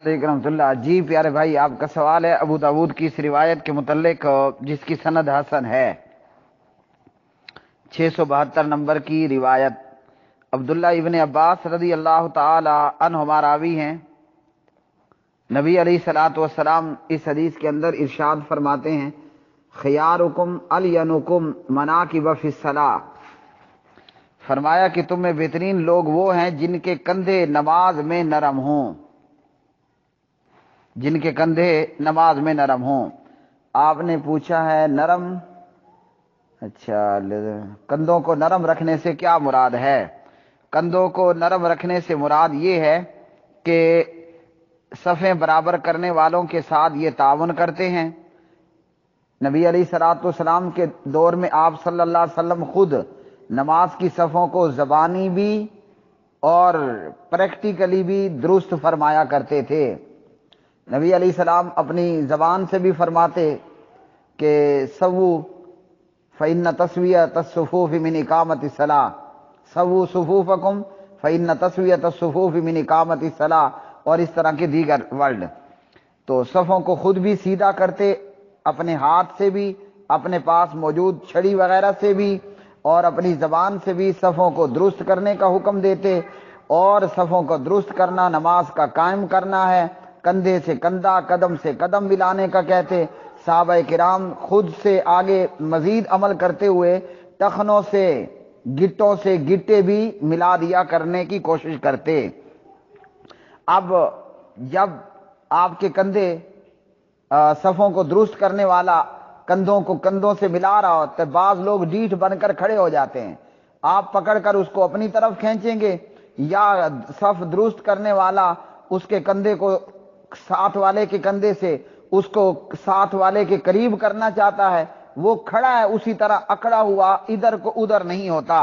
علیکم رحمۃ اللہ۔ جی پیارے بھائی، آپ کا سوال ہے ابو داود کی اس روایت کے متعلق جس کی سند حسن ہے، 672 نمبر کی روایت۔ عبداللہ ابن عباس رضی اللہ تعالی عنہما راوی ہیں۔ نبی علیہ الصلوۃ والسلام اس حدیث کے اندر ارشاد فرماتے ہیں، خیارکم الینکم مناکب فی الصلاۃ، فرمایا کہ تم میں بہترین لوگ وہ ہیں جن کے کندھے نماز میں نرم ہوں، جن کے کندھے نماز میں نرم ہوں۔ آپ نے پوچھا ہے نرم، اچھا کندھوں کو نرم رکھنے سے کیا مراد ہے؟ کندھوں کو نرم رکھنے سے مراد یہ ہے کہ صفیں برابر کرنے والوں کے ساتھ یہ تعاون کرتے ہیں۔ نبی علیہ الصلوۃ والسلام کے دور میں آپ صلی اللہ علیہ وسلم خود نماز کی صفوں کو زبانی بھی اور پریکٹیکلی بھی درست فرمایا کرتے تھے۔ نبی علیہ السلام اپنی زبان سے بھی فرماتے کہ سوو فإن تسویۃ الصفوف من اقامۃ الصلاۃ، سووا صفوفکم فإن تسویۃ الصفوف من اقامۃ الصلاۃ، اور اس طرح کے دیگر ورڈ۔ تو صفوں کو خود بھی سیدھا کرتے، اپنے ہاتھ سے بھی، اپنے پاس موجود چھڑی وغیرہ سے بھی، اور اپنی زبان سے بھی صفوں کو درست کرنے کا حکم دیتے۔ اور صفوں کو درست کرنا نماز کا قائم کرنا ہے، کندھے سے کندھا، قدم سے قدم ملانے کا کہتے۔ صحابہ کرام خود سے آگے مزید عمل کرتے ہوئے ٹخنوں سے، گٹوں سے گٹے بھی ملا دیا کرنے کی کوشش کرتے۔ اب جب آپ کے کندھے صفوں کو درست کرنے والا کندھوں کو کندھوں سے ملا رہا ہوتا ہے، بعض لوگ ڈیٹھ بن کر کھڑے ہو جاتے ہیں، آپ پکڑ کر اس کو اپنی طرف کھینچیں گے، یا صف درست کرنے والا اس کے کندھے کو ساتھ والے کے کندھے سے اس کو ساتھ والے کے قریب کرنا چاہتا ہے، وہ کھڑا ہے اسی طرح اکڑا ہوا، ادھر کو ادھر نہیں ہوتا۔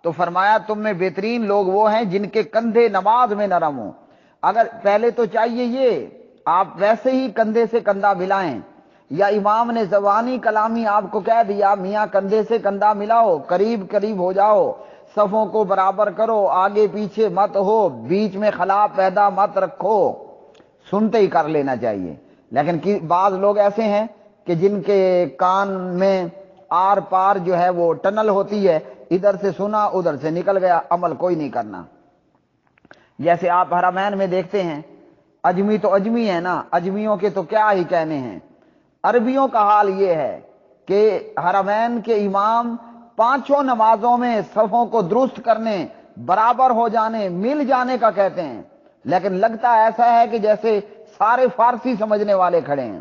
تو فرمایا تم میں بہترین لوگ وہ ہیں جن کے کندھے نماز میں نرم ہوں۔ اگر پہلے تو چاہیے یہ آپ ویسے ہی کندھے سے کندھا ملائیں، یا امام نے زبانی کلامی آپ کو کہہ دیا میاں کندھے سے کندھا ملاؤ، قریب قریب ہو جاؤ، صفوں کو برابر کرو، آگے پیچھے مت ہو، بیچ میں خلا پیدا مت رکھو، سنتے ہی کر لینا چاہیے۔ لیکن بعض لوگ ایسے ہیں کہ جن کے کان میں آر پار جو ہے وہ ٹنل ہوتی ہے، ادھر سے سنا ادھر سے نکل گیا، عمل کوئی نہیں کرنا۔ جیسے آپ حرمین میں دیکھتے ہیں، اجمی تو اجمی ہے نا، اجمیوں کے تو کیا ہی کہنے ہیں، عربیوں کا حال یہ ہے کہ حرمین کے امام پانچوں نمازوں میں صفوں کو درست کرنے، برابر ہو جانے، مل جانے کا کہتے ہیں، لیکن لگتا ایسا ہے کہ جیسے سارے فارسی سمجھنے والے کھڑے ہیں۔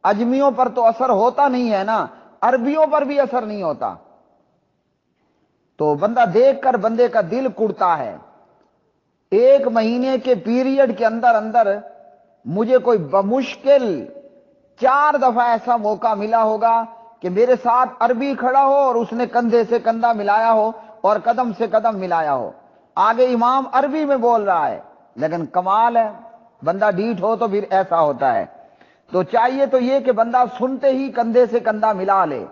اجمیوں پر تو اثر ہوتا نہیں ہے نا، عربیوں پر بھی اثر نہیں ہوتا، تو بندہ دیکھ کر بندے کا دل کڑتا ہے۔ ایک مہینے کے پیریڈ کے اندر اندر مجھے کوئی بمشکل 4 دفعہ ایسا موقع ملا ہوگا کہ میرے ساتھ عربی کھڑا ہو اور اس نے کندھے سے کندھا ملایا ہو اور قدم سے قدم ملایا ہو، آگے امام عربی میں بول رہا ہے، لیکن کمال ہے، بندہ ڈیٹھ ہو تو پھر ایسا ہوتا ہے۔ تو چاہیے تو یہ کہ بندہ سنتے ہی کندھے سے کندھا ملا لے،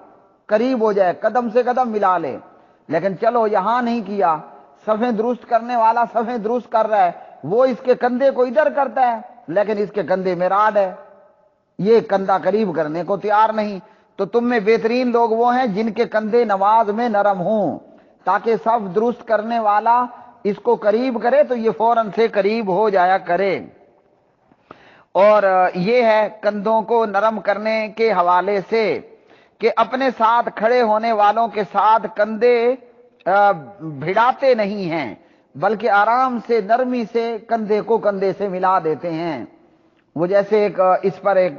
قریب ہو جائے، قدم سے قدم ملا لے، لیکن چلو یہاں نہیں کیا، صفیں درست کرنے والا صفیں درست کر رہا ہے، وہ اس کے کندھے کو ادھر کرتا ہے لیکن اس کے کندھے میں راڈ ہے، یہ کندھا قریب کرنے کو تیار نہیں۔ تو تم میں بہترین لوگ وہ ہیں جن کے کندھے نماز میں نرم ہوں، تاکہ صف درست کرنے والا اس کو قریب کرے تو یہ فوراً سے قریب ہو جایا کرے۔ اور یہ ہے کندھوں کو نرم کرنے کے حوالے سے کہ اپنے ساتھ کھڑے ہونے والوں کے ساتھ کندھے بھڑاتے نہیں ہیں، بلکہ آرام سے نرمی سے کندھے کو کندھے سے ملا دیتے ہیں۔ وہ جیسے اس پر ایک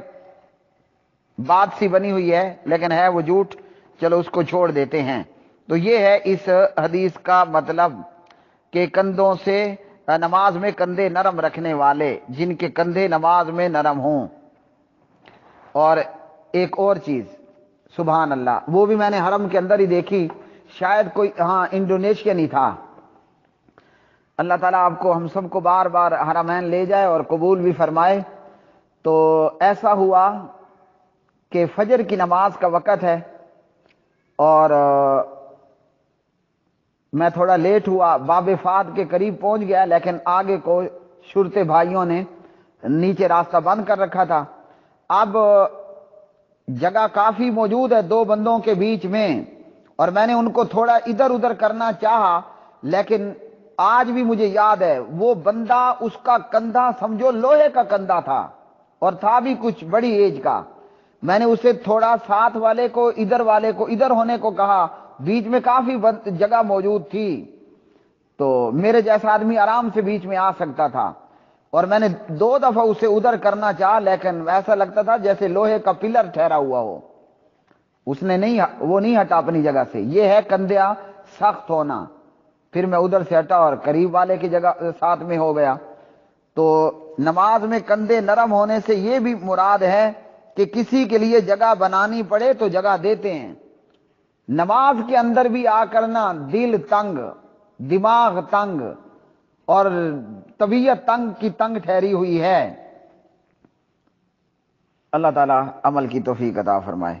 بات سی بنی ہوئی ہے لیکن ہے وہ جھوٹ، چلو اس کو چھوڑ دیتے ہیں۔ تو یہ ہے اس حدیث کا مطلب کہ کندھوں سے نماز میں کندھے نرم رکھنے والے، جن کے کندھے نماز میں نرم ہوں۔ اور ایک اور چیز سبحان اللہ، وہ بھی میں نے حرم کے اندر ہی دیکھی، شاید کوئی انڈونیشین ہی تھا۔ اللہ تعالیٰ آپ کو ہم سب کو بار بار حرمین لے جائے اور قبول بھی فرمائے۔ تو ایسا ہوا کہ فجر کی نماز کا وقت ہے اور میں تھوڑا لیٹ ہوا، باب فات کے قریب پہنچ گیا، لیکن آگے کو شرطے بھائیوں نے نیچے راستہ بند کر رکھا تھا. اب جگہ کافی موجود ہے دو بندوں کے بیچ میں، اور میں نے ان کو تھوڑا ادھر ادھر کرنا چاہا، لیکن آج بھی مجھے یاد ہے وہ بندہ، اس کا کندھا سمجھو لوہے کا کندھا تھا، اور تھا بھی کچھ بڑی ایج کا. میں نے اسے تھوڑا ساتھ والے کو ادھر ہونے کو کہا، بیچ میں کافی جگہ موجود تھی، تو میرے جیسا آدمی آرام سے بیچ میں آ سکتا تھا. اور میں نے 2 دفعہ اسے ادھر کرنا چاہا، لیکن ایسا لگتا تھا جیسے لوہے کا پلر ٹھہرا ہوا ہو. اس نے وہ نہیں ہٹا اپنی جگہ سے. یہ ہے کندھا سخت ہونا. پھر میں ادھر سے ہٹا اور قریب والے کی جگہ ساتھ میں ہو گیا. تو نماز میں کندھے نرم ہونے سے یہ بھی مراد ہے کہ کسی کے لیے جگہ بنانی پڑے تو جگہ دیتے ہیں. نماز کے اندر بھی آ کرنا دل تنگ، دماغ تنگ اور طبیعت تنگ کی تنگ ٹھہری ہوئی ہے. اللہ تعالی عمل کی توفیق عطا فرمائے.